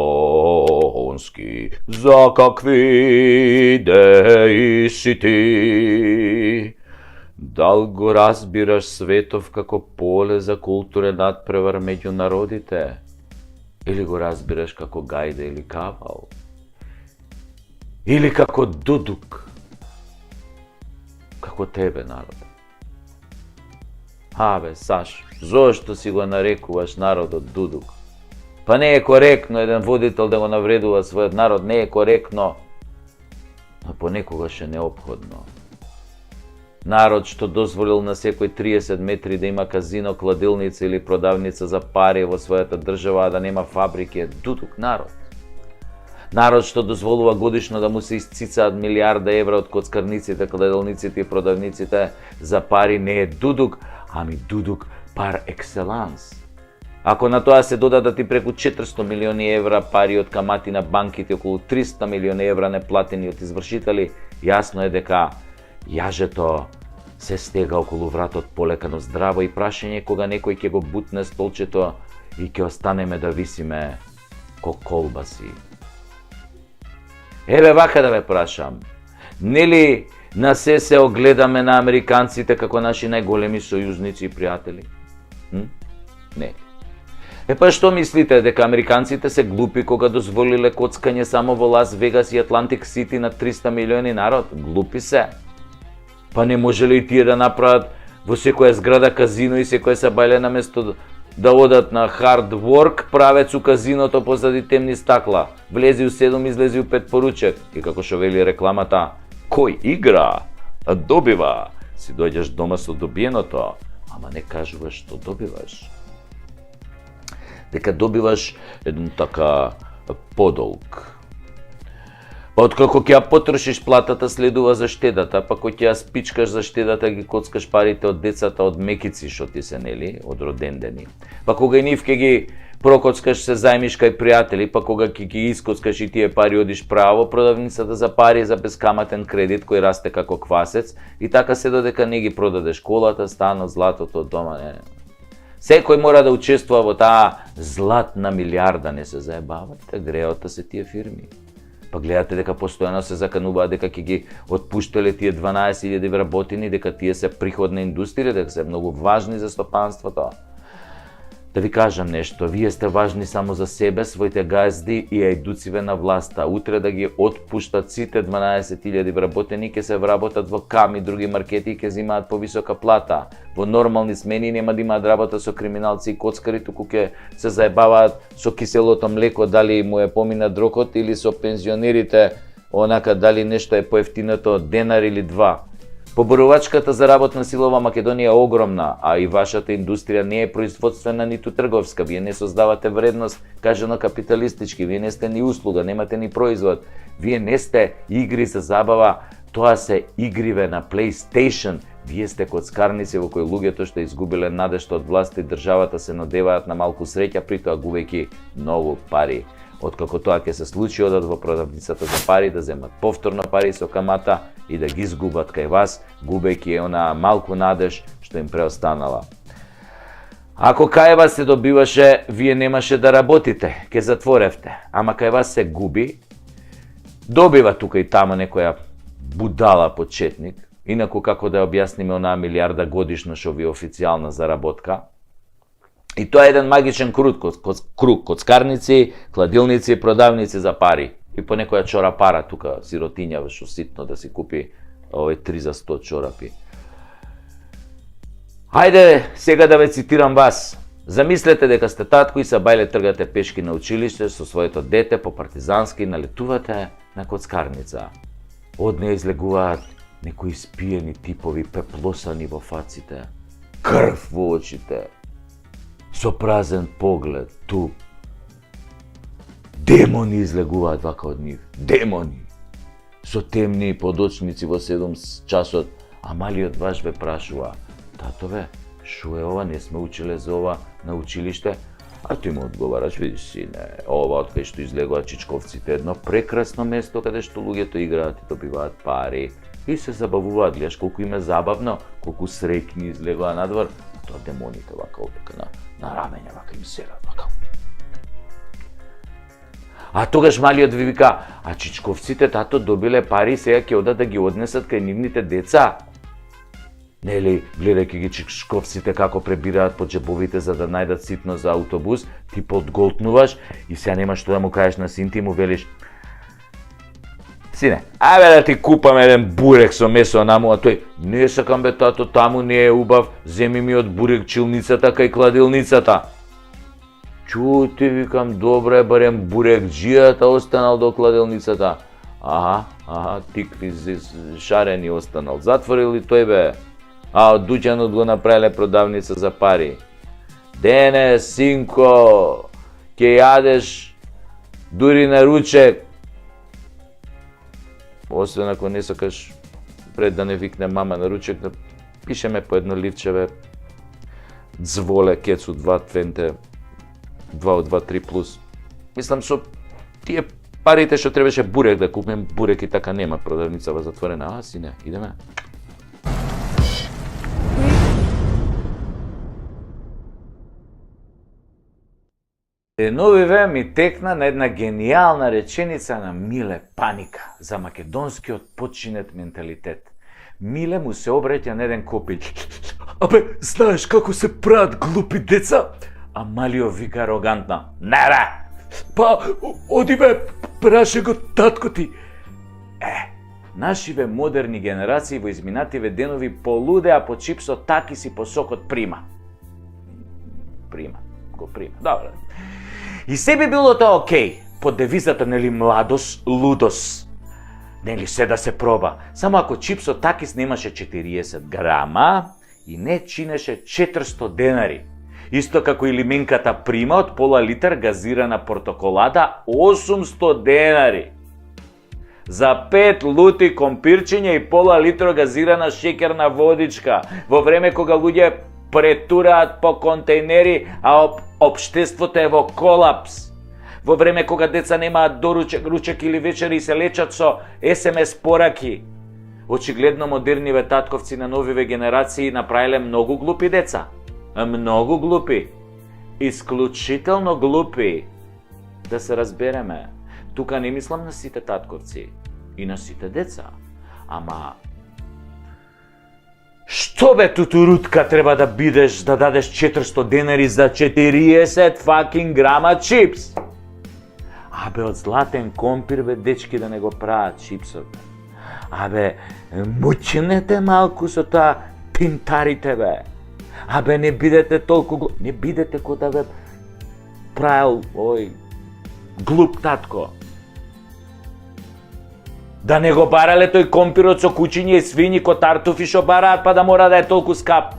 македонски, за какви идеи си ти? Дал го разбираш светов како поле за културен надпревар меѓу народите? Или го разбираш како гајда или кавал? Или како дудук? Како тебе, народ? Саш, зошто си го нарекуваш народот дудук? Па не е коректно еден водител да го навредува својот народ, не е коректно, но понекогаш е неопходно. Народ што дозволил на секој 30 метри да има казино, кладилница или продавница за пари во својата држава, а да нема фабрики, е дудук народ. Народ што дозволува годишно да му се исцицаат милиарда евра од коцкарниците, кладилниците и продавниците за пари, не е дудук, ами дудук пар екселанс. Ако на тоа се додадат и преку 400 милиони евра пари од камати на банките, околу 300 милиони евра неплатени од извршители, јасно е дека јажето се стега околу вратот полекано здраво и прашање кога некој ќе го бутне столчето и ќе останеме да висиме ко колбаси. Еве вака да ве прашам, нели на се огледаме на американците како наши најголеми сојузници и пријатели? Не. Па што мислите, дека американците се глупи кога дозволиле коцкање само во Лас Вегас и Атлантик Сити на 300 милиони народ? Глупи се. Па не може ли и тие да направат во секоја зграда казино и секоја сабајле наместо да одат на hard work, правец у казиното позади темни стакла. Влези у 7, излези у 5 поручек. И како што вели рекламата, кој игра, добива. Си дојдеш дома со добиеното, ама не кажуваш што добиваш. Дека добиваш еден така подолг. Па откако ќе ја потрошиш платата, следува заштедата, па кога ќе ја спичкаш заштедата, ги коцкаш парите од децата од мекици што ти се, нели, од родендени. Па кога и нив ќе ги прокоцкаш, се зајмиш кај пријатели, па кога ќе ги искоцкаш и тие пари одиш право, продавницата за пари за бескаматен кредит кој расте како квасец, и така се додека не ги продадеш колата, станот, златото од дома, не. Секој мора да учествува во таа златна милиарда, не се заебавате, греота се тие фирми. Па гледате дека постојано се закануваат дека ќе ги отпуштале тие 12.000 вработени, дека тие се приходна индустрија, дека се многу важни за стопанството. Да ви кажам нешто, вие сте важни само за себе, своите газди и ајдуциве на власта. Утре да ги отпуштат сите 12.000 вработени, ќе се вработат во КАМ и други маркети и ќе земаат повисока плата. Во нормални смени нема да имаат работа со криминалци и коцкари, туку ќе се заебаваат со киселото млеко, дали му е помина дрокот, или со пензионерите, онака дали нешто е поевтинато од денар или два. Поборувачката за работна сила во Македонија е огромна, а и вашата индустрија не е производствена ниту трговска. Вие не создавате вредност, кажано капиталистички, вие не сте ни услуга, немате ни производ. Вие не сте игри за забава, тоа се игриве на PlayStation. Вие сте коцкарници во кои луѓето што изгубиле надежта од власта и државата се надеваат на малку среќа, при тоа губејќи многу пари. Откако тоа ќе се случи, одат во продавницата за пари да земат повторно пари со камата и да ги изгубат кај вас, губејќи она малку надеж што им преостанала. Ако кај вас се добиваше, вие немаше да работите, ќе затворевте, ама кај вас се губи, добива тука и тама некоја будала почетник, инаку како да објасниме онаа милиарда годишно што ви е официјална заработка. И тоа е еден магичен круг, коцкарници, кладилници, продавници за пари. И по некоја чорапара тука, сиротиња, што ситно да си купи 3 за 100 чорапи. Хајде сега да ве цитирам вас. Замислете дека сте татко и сабајле тргате пешки на училиште со своето дете по партизански и налетувате на коцкарница. Од неја излегуваат некои спиени типови, пеплосани во фаците, крв во очите, со празен поглед, туп. Демони излегуваат вака од нив. Демони! Со темни подочници во 7 часот. А малиот ваш ве прашува: татове, шо е ова, не сме училе за ова на училиште? А ти му одговараш: видиш сине, ова од кај што излегуваат чичковците, едно прекрасно место каде што луѓето играат и добиваат пари и се забавуваат. Гледаш колку им е забавно, колку среќни излегува надвор. Тоа демоните вака овдека на рамења, вака им серат, вака. А тогаш малиот ви вика, а чичковците тато добиле пари, сега ќе одат да ги однесат кај нивните деца. Нели, гледајќи ги чичковците како пребираат по джебовите за да најдат ситно за автобус, ти подголтнуваш и сега немаш што да му кажеш на син ти, му велиш: сине, ајде да ти купам еден бурек со месо наму, а тој: не сакам бе тато, таму не е убав, земи ми од бурек чилницата кај кладилницата. Чу ти викам, добре, барем бурек джијата останал до кладилницата. Аха, тикви шарени останал. Затворил ли тој бе? А од дуќанот го направиле продавница за пари. Дене, синко, ќе јадеш дури на ручек. Освен ако не сакаш пред да не викне мама на ручек, да пишеме по едно ливче, бе. Дзволе, кецу, 2 твенте, 2 од 2, 3 плюс. Мислам, со тие парите што требаше бурек да купим, бурек и така нема, продавницава затворена. Сине, идеме. Деновиве ми текна на една гениална реченица на Миле Паника за македонскиот починет менталитет. Миле му се обраќа на еден копиќ. Абе, знаеш како се прават глупи деца? А Малио вика арогантно: не бе! Па, оди бе, праше го татко ти. Нашиве модерни генерации во изминативе денови полудеа по чипсот такис и по сокот Прима. Го прима, добре. И се би било тоа окей, под девизата, нели, младост, лудост. Нели, се да се проба. Само ако чипсот такис немаше 40 грама и не чинеше 400 денари. Исто како и лименката Прима од пола литар газирана портоколада 800 денари. За 5 лути компирчиња и пола литро газирана шеќерна водичка, во време кога луѓе претураат по контейнери, а општеството е во колапс. Во време кога деца немаат ручек или вечери и се лечат со СМС пораки. Очигледно модерниве татковци на новиве генерации направиле многу глупи деца. Многу глупи. Исклучително глупи. Да се разбереме. Тука не мислам на сите татковци и на сите деца. Ама што бе тутурутка треба да бидеш да дадеш 400 денари за 40 fucking грама чипс? Абе, од златен компир, бе, дечки, да не го прават чипсот. Абе, мучнете малку со тоа пинтарите, бе. Абе, не бидете толку не бидете ко да бе правил овој глуп татко. Да не го барале тој компирот со кучиња и свињи ко тартуфи што бараат, па да мора да е толку скап.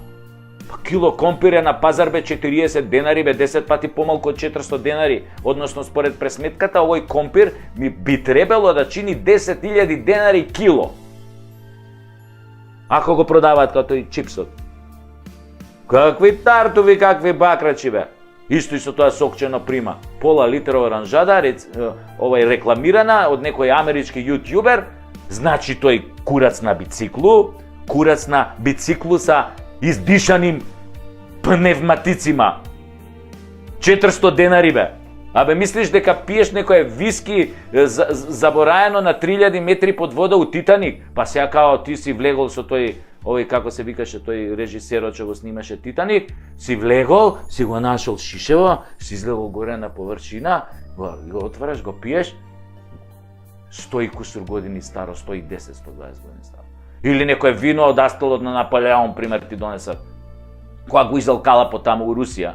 Па кило компир е на пазар, бе, 40 денари, бе, 10 пати помалку од 400 денари. Односно, според пресметката, овој компир би требало да чини 10.000 денари кило. Ако го продаваат како тој чипсот. Какви тартуви, какви бакрачи, бе. Исто и со тоа сокчено Прима. Пола литра оранжада, рекламирана од некој амерички јутјубер, значи тој курац на бициклу са издишаним пневматицима. 400 денари, бе. Абе, мислиш дека пиеш некој виски забораено на 3000 метри под вода у Титаник? Па сега као ти си влегол со тој, овој како се викаше тој режисерот што го снимаше Титаник, си влегол, си го нашол шишево, си излегол горе на површина, го отвараш, го пиеш, 100 и кусур години старо, 110, 120 години старо. Или некој вино од астолот на Наполеон, пример, ти донесат. Кога го изалкала по таму у Русија.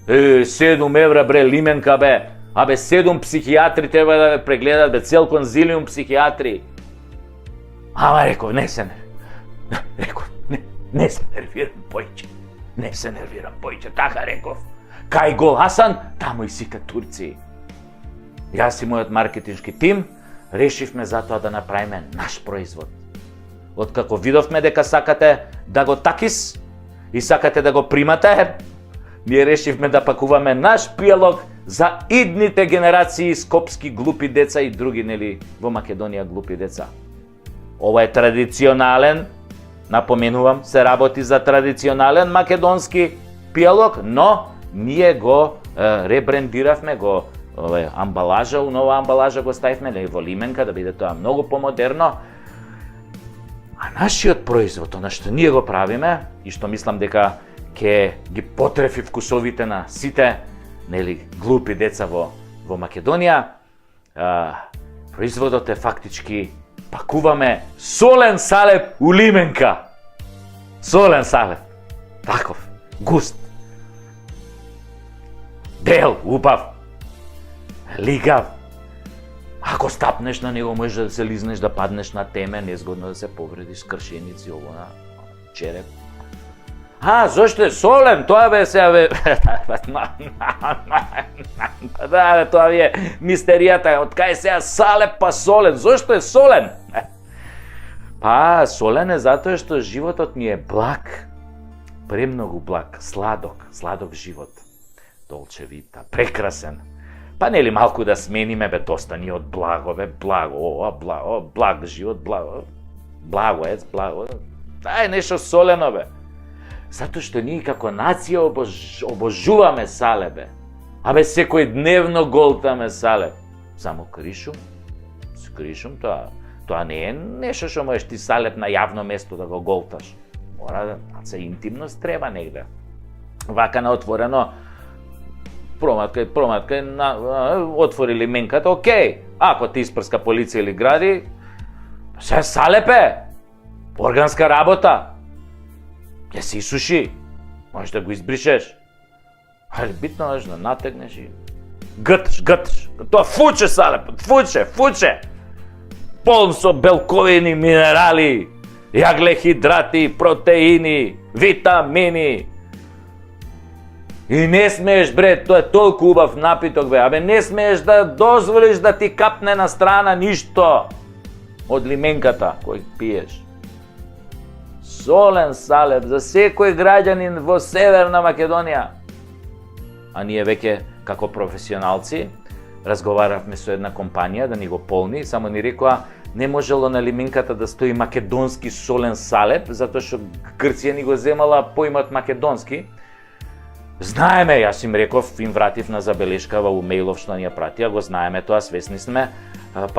7 евра, бре, лименка, бе. Абе, 7 психијатри треба да ме прегледат, бе, цел конзилиум психијатри. Ама, реков, не се нервирам појче. Не се нервирам појче, така реков. Кај го Хасан, таму и сите турци. Јас и мојот маркетиншки тим решивме затоа да направиме наш производ. Откако видовме дека сакате да го такис и сакате да го примате, ние решивме да пакуваме наш пијалог за идните генерации скопски глупи деца и други, нели, во Македонија глупи деца. Ова е традиционален, напоменувам, се работи за традиционален македонски пијалог, но ние го ребрендиравме, го амбалажа, нова амбалажа го ставивме во лименка да биде тоа многу помодерно. А нашиот производ, она што ние го правиме и што мислам дека ќе ги потрефи вкусовите на сите, нели, глупи деца во Македонија, производот е фактички пакуваме солен салеп у лименка. Солен салеп. Таков, густ. Бел, убав. Лигав. Ако стапнеш на него, можеш да се лизнеш, да паднеш на теме, незгодно да се повредиш, кршеници, ово на череп. Зошто е солен? Тоа бе сега бе... Да, тоа е мистеријата, од кај сега салеп па солен, зошто е солен? Солен е затоа што животот ни е благ, премногу благ, сладок живот, долче вита, прекрасен. Нели малку да смениме, бе, доста ни од благо, бе, благ живот, благо. Дај нешто солено, бе. Затоа што ние како нација обожуваме салеп, бе. Секој дневно голтаме салеп. Само кришум, тоа не е нешто што можеш ти салеп на јавно место да го голташ. Мора да интимност треба негде. Вака на отворено, проматка, отвори лименката, окей. Ако ти испрска полиција или гради, се салепе, органска работа. Ќе се исуши, можеш да го избришеш. Али битно е да натегнеш и гъташ. Тоа фуче салеп, фуче. Полн со белковини, минерали, јаглехидрати, протеини, витамини. И не смееш, бре, тоа е толку убав напиток, бе. Не смееш да дозволиш да ти капне на страна ништо од лименката кој пиеш. Солен салеп за секој граѓанин во Северна Македонија. А ние веќе, како професионалци, разговаравме со една компанија да ни го полни, само ни рекоа не можело на лименката да стои македонски солен салеп, затоа што Грција ни го земала поимот македонски. Знаеме, јас им реков, им вратив на забелешка во мејлов што ни ја пратија, го знаеме тоа, свесни сме.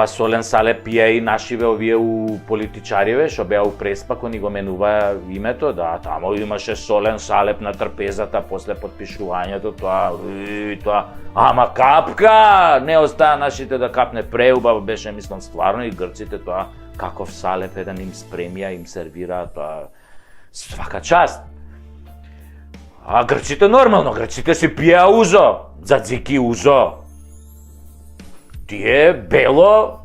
Солен салеп пија и нашиве овие у политичариве, што беа у Преспа, кој ни го менува името, да, тамо имаше солен салеп на трпезата после подпишувањето, тоа, ама капка, не остаа нашите да капне, преубаво беше, мислам, стварно, и грците тоа, каков салеп е да им спремија, им сервира, тоа, свака част. А грците нормално, грците си пија узо, дзадзики узо. Тие бело,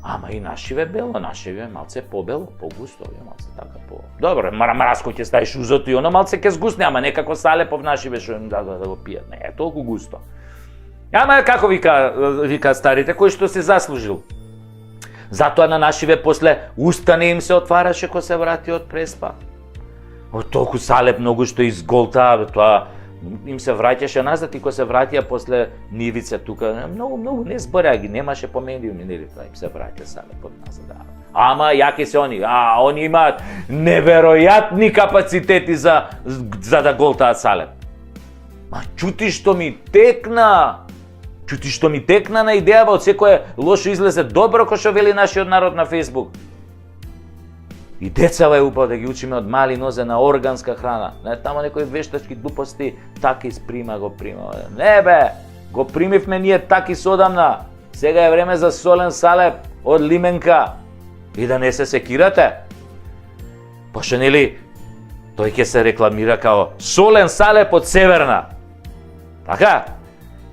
ама и нашиве бело, нашиве малце побело, погусто, малце така по... Добро, марамараско ќе ставиш узото и оно малце ќе сгусне, ама некако салепов нашиве што им да го пијат, не е толку густо. Ама како вика старите, кој што се заслужил. Затоа на нашиве после уста не им се отвараше кој се врати од Преспа. Од толку салеп многу што изголтаа, тоа им се враќаше назад и кој се вратија после нивица тука, многу не збореа ги, немаше по медиуми, нели, тоа им се враќа салепот назад. Ама јаки се они, они имаат неверојатни капацитети за да голтаат салеп. Ма чути што ми текна на идејава од секое лошо излезе добро, кој што вели нашиот народ на Фејсбук. И децава е убаво да ги учиме од мали нозе на органска храна. Не, тамо некои вештачки глупости, таки сприма го прима. Не бе, го примивме ние таки содамна. Сега е време за солен салеп од лименка. И да не се секирате. Пошто нели, тој ќе се рекламира као солен салеп од Северна. Така?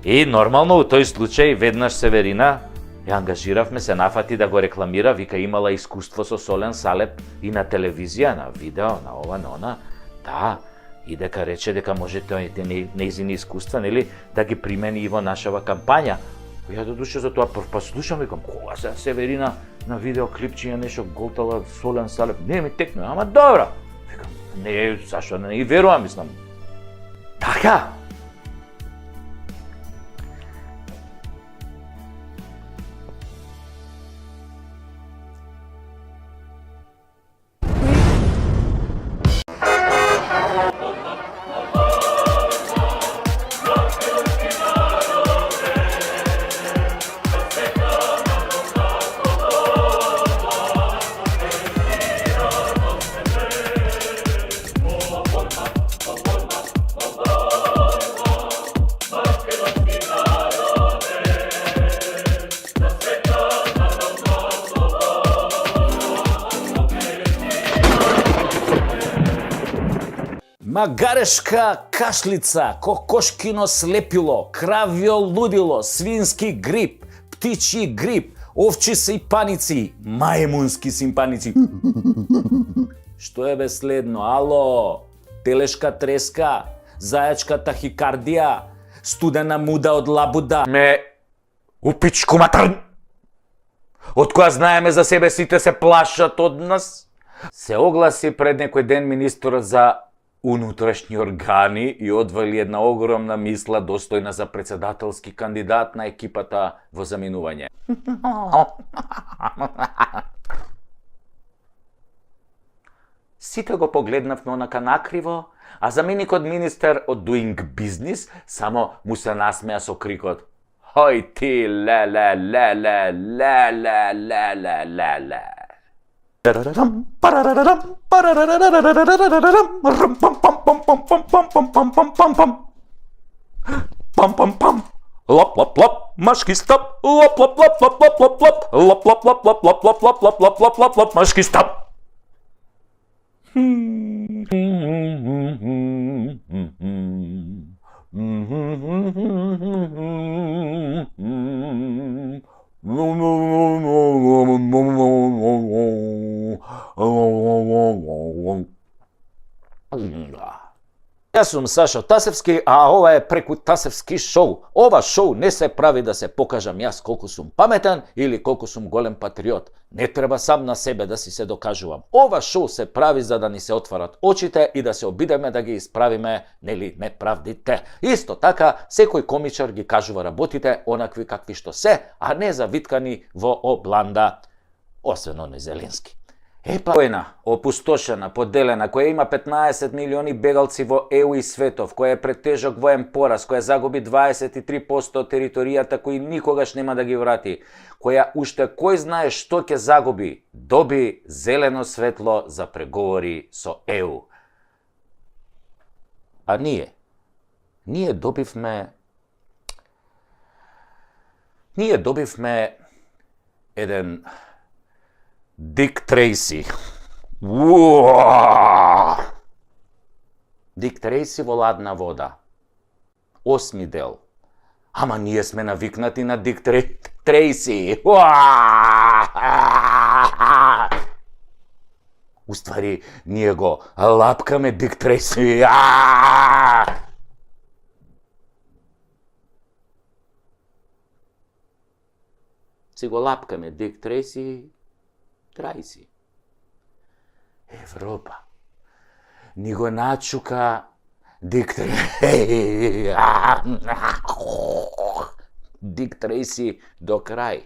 И нормално у тој случај веднаш Северина ја ангажиравме, се нафати да го рекламира, вика имала искуство со солен салеп и на телевизија, на видео, на ова, на она. Да, и дека рече дека може тоите нејзини искуства, нели, да ги примени и во нашава кампања. Ја додуше за тоа прв пат слушам, викам, кога се Северина на видеоклипчиња нешто голтала солен салеп, не ми текна, ама добро. Викам, не, зашто не верувам, мислам. Така. магарешка кашлица, кокошкино слепило, кравјо лудило, свински грип, птичји грип, овчи сипаници, мајмунски симпаници. Што е бе следно? Ало, телешка треска, зајачка тахикардија, студена муда од лабуда. Ме упичку матар! Од која знаеме за себе сите се плашат од нас? Се огласи пред некој ден министерот за унутрашни органи и одвали една огромна мисла достојна за председателски кандидат на екипата во заминување. Сите го погледнавме онака накриво, а заменикот министер од Doing Business само му се насмеа со крикот: "Хој ти, ле. Пам-пам-пам, лап-лап-лап, машки стап, лап-лап-лап-лап-лап-лап-лап, лап-лап-лап-лап-лап-лап-лап-лап-лап, машки стап. Јас сум Сашо Тасевски, а ова е Преку Тасевски шоу. Ова шоу не се прави да се покажам јас колку сум паметен или колку сум голем патриот. Не треба сам на себе да си се докажувам. Ова шоу се прави за да ни се отварат очите и да се обидеме да ги исправиме, нели, неправдите. Исто така, секој комичар ги кажува работите онакви какви што се, а не завиткани во обланда, освен оној Зеленски. Војна, опустошена, поделена, која има 15 милиони бегалци во ЕУ и светов, која е пред тежок воен пораз, која загуби 23% од територијата кои никогаш нема да ги врати, која уште кој знае што ќе загуби, доби зелено светло за преговори со ЕУ. А ние добивме еден Дик Трейси. Дик Трейси во ладна вода. 8 дел. Ама ние сме навикнати на Дик Трейси. Уствари, ние го лапкаме Дик Трейси. Си го лапкаме Дик Трейси. Трајси. Европа ни го начука Дик Трейси. Дик Трейси до крај.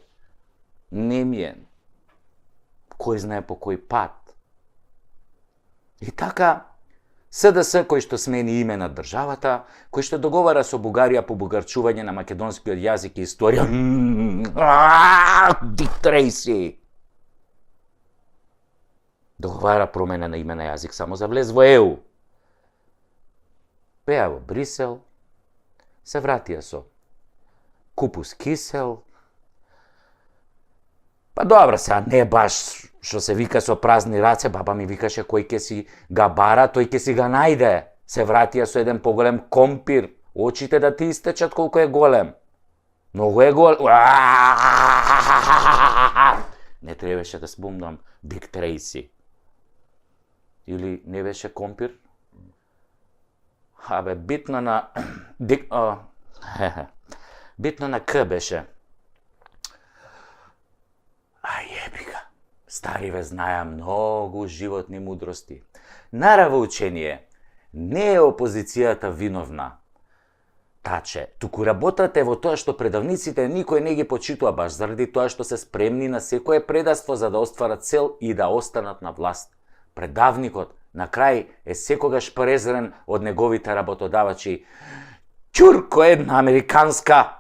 Немиен. Кој знае по кој пат. И така, СДС кој што смени име на државата, кој што договара со Бугарија по бугарчување на македонскиот јазик и историја. Дик Трейси. Договара промена на име на јазик само за влез во ЕУ. Пеа во Брисел, се вратија со купус кисел. Па добра сега, не баш што се вика со празни раце, баба ми викаше кој ќе си га бара, тој ќе си га најде. Се вратија со еден поголем компир, очите да ти истечат колку е голем. Многу е голем. Не требаше да спомнам Дик Трейси. Или не беше компир? Абе, битно на... битно на К беше. Ебика. Стариве знаја многу животни мудрости. Нараво учение, не е опозицијата виновна. Таче, туку работата е во тоа што предавниците никој не ги почитува баш заради тоа што се спремни на секое предаство за да остварат цел и да останат на власт. Предавникот на крај е секогаш презрен од неговите работодавачи. Ќурко една американска!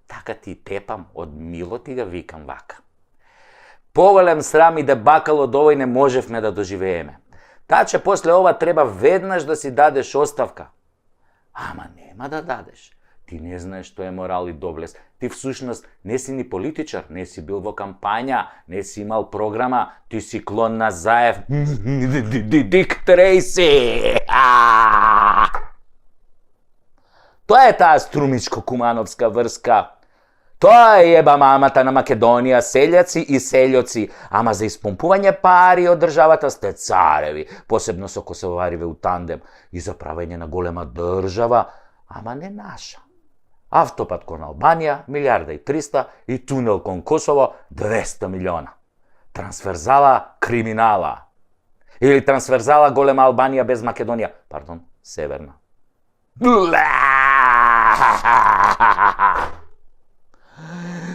Така ти тепам, од мило ти га викам вака. Поголем срам и дебакал од овој не можевме да доживееме. Таче, после ова треба веднаш да си дадеш оставка. Ама нема да дадеш. Ти не знаеш што е морал и доблест. Ти всушност не си ни политичар, не си бил во кампања, не си имал програма, ти си клон на Заев. Дик Трейси! Тоа е таа струмичко-кумановска врска. Тоа е еба мамата на Македонија, селјаци и селјоци, ама за испомпување пари од државата сте цареви, посебно со косовариве у тандем, и за правење на голема држава, ама не наша. Автопат кон Албанија, 1.300.000 и тунел кон Косово, 200 милиона. Трансферзала криминала. Или трансферзала голема Албанија без Македонија, пардон, северна.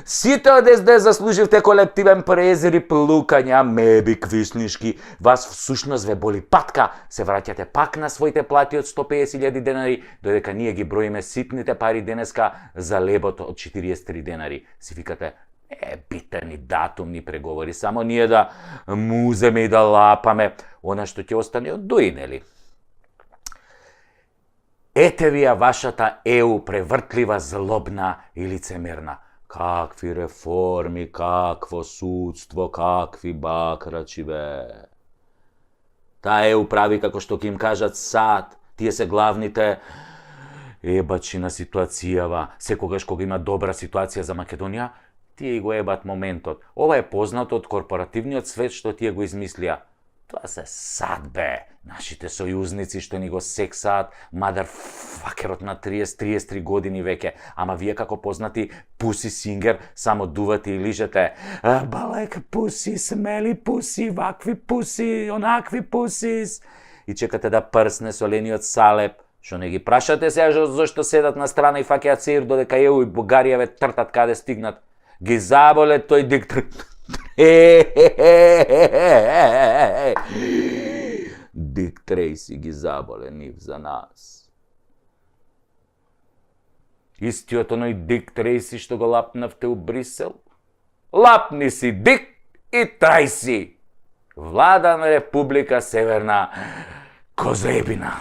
Сите од СД заслуживте колективен презир и плукања, меби квиснишки. Вас всушност ве боли патка, се враќате пак на своите плати од 150.000 денари, додека ние ги броиме ситните пари денеска за лебот од 43 денари. Си викате, битни датумни преговори, само ние да муземе и да лапаме, она што ќе остане од дуи, нели? Ете ви ја вашата ЕУ превртлива, злобна и лицемерна. Какви реформи, какво судство, какви бакрачи, бе. Таа ЕУ прави како што ќе им кажат сад. Тие се главните ебачи на ситуацијава. Секогаш кога има добра ситуација за Македонија, тие го ебат моментот. Ова е познато од корпоративниот свет што тие го измислија. Тоа се сад, бе. Нашите сојузници што ни го сексаат, мадарфакерот на 30-33 години веќе. Ама вие како познати пуси сингер, само дувате и лижете. Балек пуси, смели пуси, вакви пуси, онакви пусис. И чекате да прсне солениот салеп. Што не ги прашате сега зашто седат на страна и фаќаат сеир додека ЕУ и Бугарија ве тртат каде стигнат. Ги заболе тој диктор. Дик Трейси ги заболе нив за нас. Истиот оној Дик Трейси што го лапнавте у Брисел? Лапни си Дик и Трейси! Влада на Република Северна Козебина.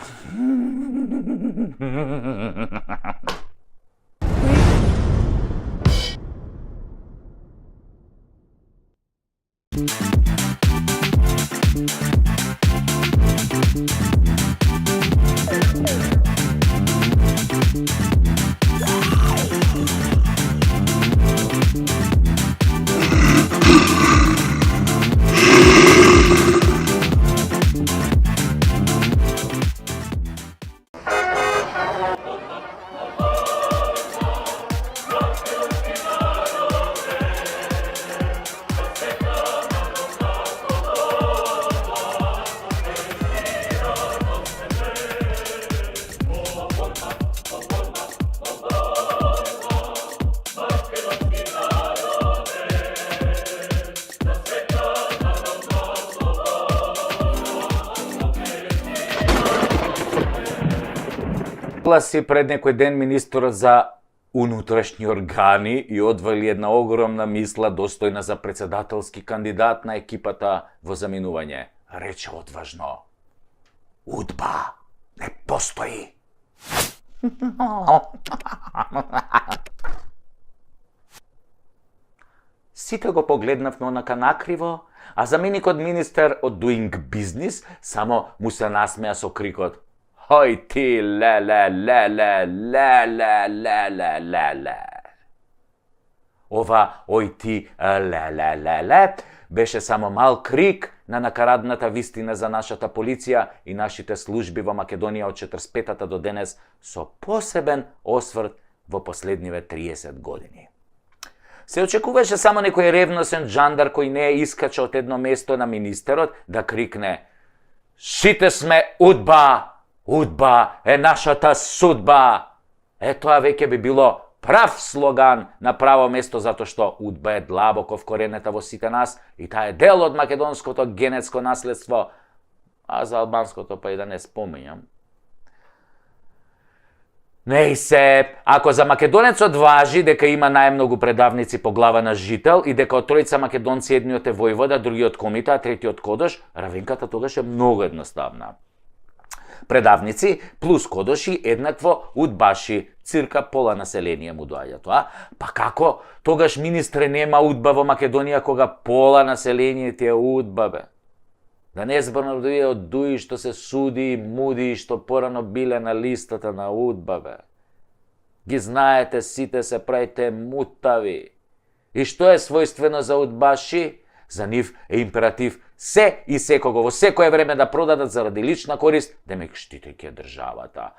Гласи пред некој ден министерот за унутрашни органи и одвали една огромна мисла достојна за председателски кандидат на екипата во заминување. Рече одважно: УДБА не постои. Сите го погледнавме онака накриво, а заменикот министер од Doing Business само му се насмеа со крикот: Хој ти, ле. Ова ој ти, ле, беше само мал крик на накарадната вистина за нашата полиција и нашите служби во Македонија од 45-та до денес, со посебен осврт во последниве 30 години. Се очекуваше само некој ревносен джандар кој не искача од едно место на министерот да крикне: Сите сме УДБА! УДБА е нашата судба! Тоа веќе би било прав слоган на право место, затоа што УДБА е длабоко вкоренета во сите нас и таа е дел од македонското генетско наследство, а за албанското па и да не споминјам. Не се, ако за македонецот важи дека има најмногу предавници по глава на жител и дека од тројца македонци едниот е војвода, другиот комита, а третиот кодош, равенката тогаш е многу едноставна. предавници, плюс кодоши, еднакво удбаши. Цирка пола население му доаѓа тоа. Па како? Тогаш, министре, нема удба во Македонија кога пола население ти е удба, бе. Да не зборам да вие од дуи што се суди и муди и што порано биле на листата на удба, бе. Ги знаете, сите се правите мутави. И што е својствено за удбаши? За нив е императив се и секого во секое време да продадат заради лична корист, демек штитејќи државата.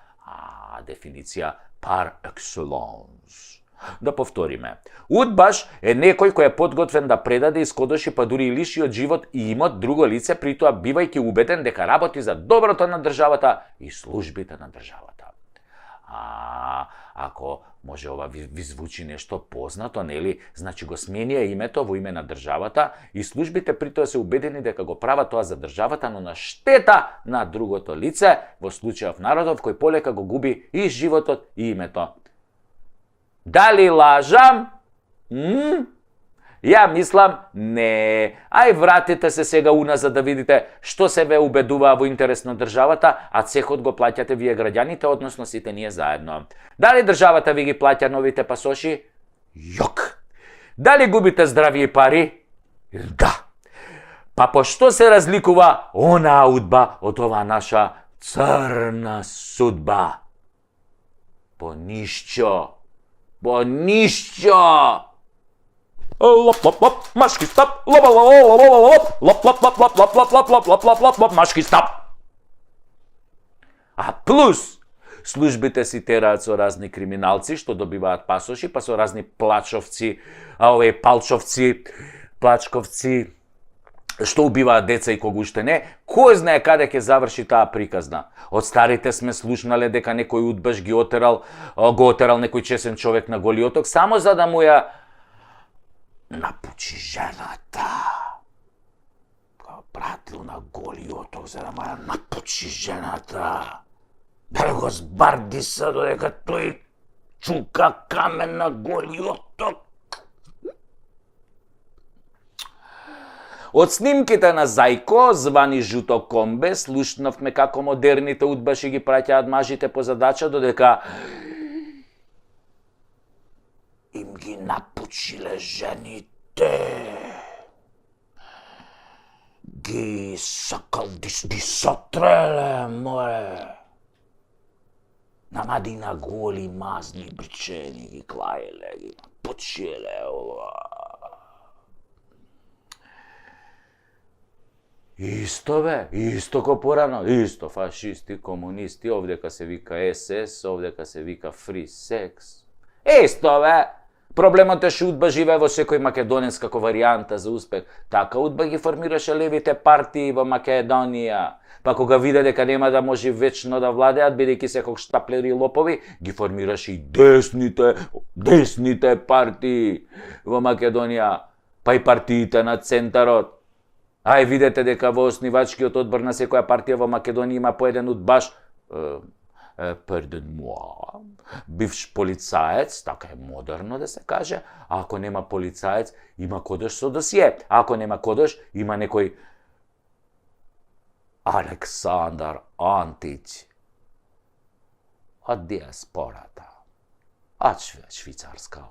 Дефиниција par excellence. Да повториме. Удбаш е некој кој е подготвен да предаде, искодоши, па дури и лиши од живот и имот друго лице, притоа бивајќи убеден дека работи за доброто на државата и службите на државата. Ако може ова ви звучи нешто познато, нели? Значи го сменија името во име на државата и службите притоа се убедени дека го прават тоа за државата, но на штета на другото лице, во случајов народов кој полека го губи и животот и името. Дали лажам? Ја мислам, не. Ај вратите се сега уназад да видите што се ве убедуваа во интерес на државата, а цехот го плаќате вие граѓаните, односно сите ние заедно. Дали државата ви ги плаќа новите пасоши? Јок. Дали губите здравје и пари? Да. Па по што се разликува онаа удба од оваа наша црна судба? По ништо. По ништо. Лоп лоп лоп, машки стап, лоп лоп лоп лоп лоп лоп лоп лоп лоп лоп лоп лоп лоп лоп лоп лоп, машки стап. А плюс службите си тераат со разни криминалци што добиваат пасоши, па со разни плачовци, палчовци, плачковци што убиваат деца и кога уште не, кој знае каде ќе заврши таа приказна. Од старите сме слушнале дека некој удбаш го отерал некој чесен човек на Голи оток само за да му ја напучи жената. Го пратил на Голи оток за да му ја напучи жената. Да го збарди се додека тој чука камен на Голи оток. Од снимките на Зајко, звани Жуто комбе, слушнавме како модерните удбаши ги праќаат мажите по задача, додека им ги напучиле жените. Ги сакал ги сотреле, море. Намадина голи, мазни, бричени, ги клаеле, ги напучиле, Исто бе, исто ко порано, исто фашисти, комунисти, овдека се вика СС, овдека се вика Free Sex. Исто бе, проблемот е што удба живее во секој македонец како варијанта за успех. Така удба ги формираше левите партии во Македонија. Па кога виде дека нема да може вечно да владеат, бидејќи секој штаплери и лопови, ги формираше и десните партии во Македонија, па и партиите на центарот. Ај видете дека во основачкиот одбор на секоја партија во Македонија има по еден удбаш, бивш полицаец, така е модерно да се каже, а ако нема полицаец, има кодош со досие, а ако нема кодош, има некој Александар Антич од диаспората, од Швицарска.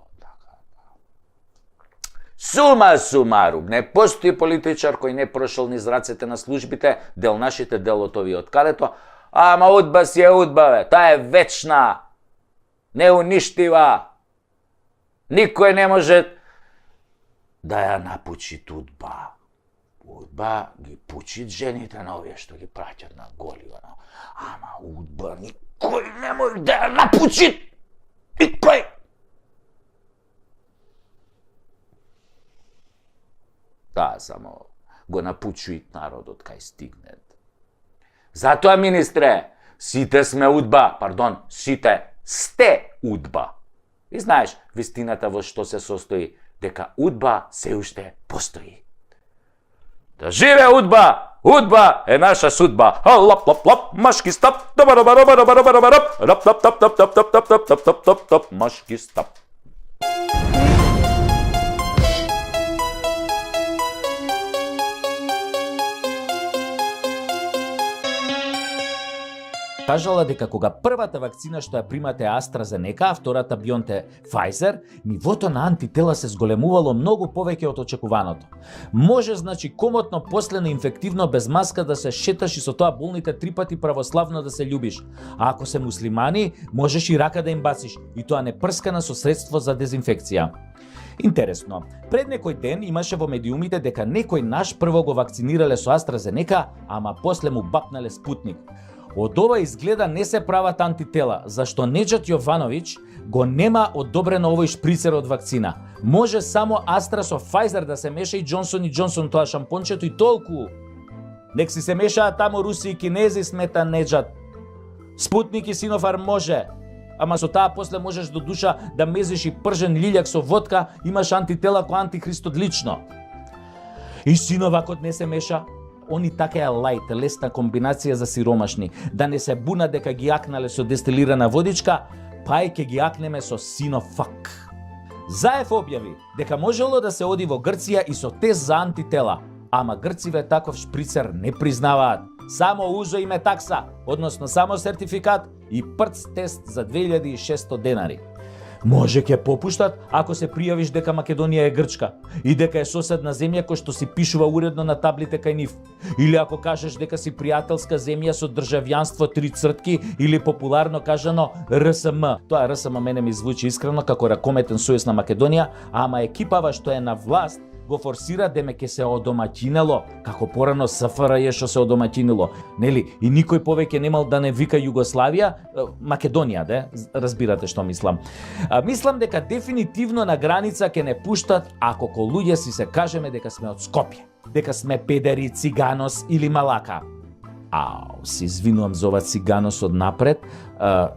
Сума сумарум, не постои политичар кој не прошол низ рацете на службите, дел нашите, дел од овие од калето, ама удба си е удба, бе, таа е вечна, неуништива, никој не може да ја напучи удба. Удба ги пучит жените на овие што ги праќат на Голи, ама удба никој не може да ја напучи, никој. Таа само го напучуит народот кај стигнет. Затоа, министре, сите сме удба, сите сте удба. И знаеш, вистината во што се состои, дека удба се уште постои. Да живе удба! Удба е наша судба. Лап лап лап, машки стап, машки стап. кажала дека кога првата вакцина што ја примате е AstraZeneca, а втората BioNTech Pfizer, нивото на антитела се зголемувало многу повеќе од очекуваното. Може, значи, комотно послено инфективно без маска да се шеташ и со тоа болните 3 пати православно да се љубиш. А ако се муслимани, можеш и рака да им бациш, и тоа не прскана со средство за дезинфекција. Интересно, пред некој ден имаше во медиумите дека некој наш прво го вакцинирале со AstraZeneca, ама после му бапнале Спутник. Од ова изгледа не се прават антитела, зашто Неџат Јовановиќ го нема одобрено овој шприцер од вакцина. Може само Астра со Pfizer да се меша и Джонсон и Джонсон тоа шампончето и толку. Нек си се мешаат тамо руси и кинези, смета Неџат. Спутник и Синофарм може, ама со таа после можеш до душа да мезиш и пржен лилјак со водка, имаш антитела кој антихристот лично. И Синовакот не се меша. Они така е лајт, лесна комбинација за сиромашни, да не се буна дека ги акнале со дестилирана водичка, па и ќе ги акнеме со Синофак. Заев објави дека можело да се оди во Грција и со тест за антитела, ама Грциве таков шприцер не признаваат. Само УЗО име такса, односно само сертификат и прц тест за 2600 денари. Може ќе попуштат ако се пријавиш дека Македонија е Грчка и дека е соседна земја кој што си пишува уредно на таблите кај нив. Или ако кажеш дека си пријателска земја со државјанство 3 цртки или популарно кажано РСМ. Тоа РСМ мене ми звучи искрено како ракометен сојуз на Македонија, ама екипава што е на власт го форсира деме ке се одомаќинело, како порано СФРЈ што се одомаќинило, нели? И никој повеќе немал да не вика Југославија, Македонија, разбирате што мислам. Мислам дека дефинитивно на граница ќе не пуштат ако ко луѓе си се кажеме дека сме од Скопје, дека сме педери, циганос или малака. Се извинувам за ова циганос од напред,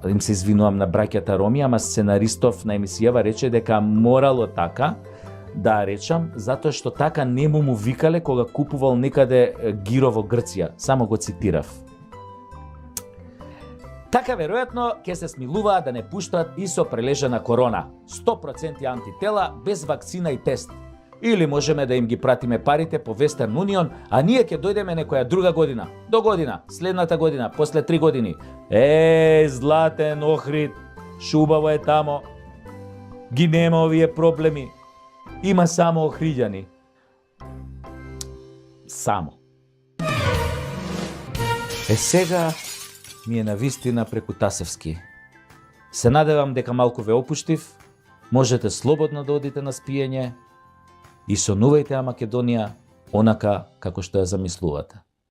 им се извинувам на браќата Роми, ама сценаристов на емисијава рече дека морало така, да речам, затоа што така не му викале кога купувал некаде гиро во Грција, само го цитирав. Така веројатно ќе се смилуваат да не пуштат и со прележана корона, 100% антитела без вакцина и тест. Или можеме да им ги пратиме парите по Western Union, а ние ќе дојдеме некоја друга година, до година, следната година, после 3 години. Златен Охрид, шубаво е тамо, ги нема овие проблеми. Има само охриѓани. Само. Сега ми е навистина преку Тасевски. Се надевам дека малку ве опуштив, можете слободно да одите на спиење и сонувајте ја Македонија онака како што ја замислувате.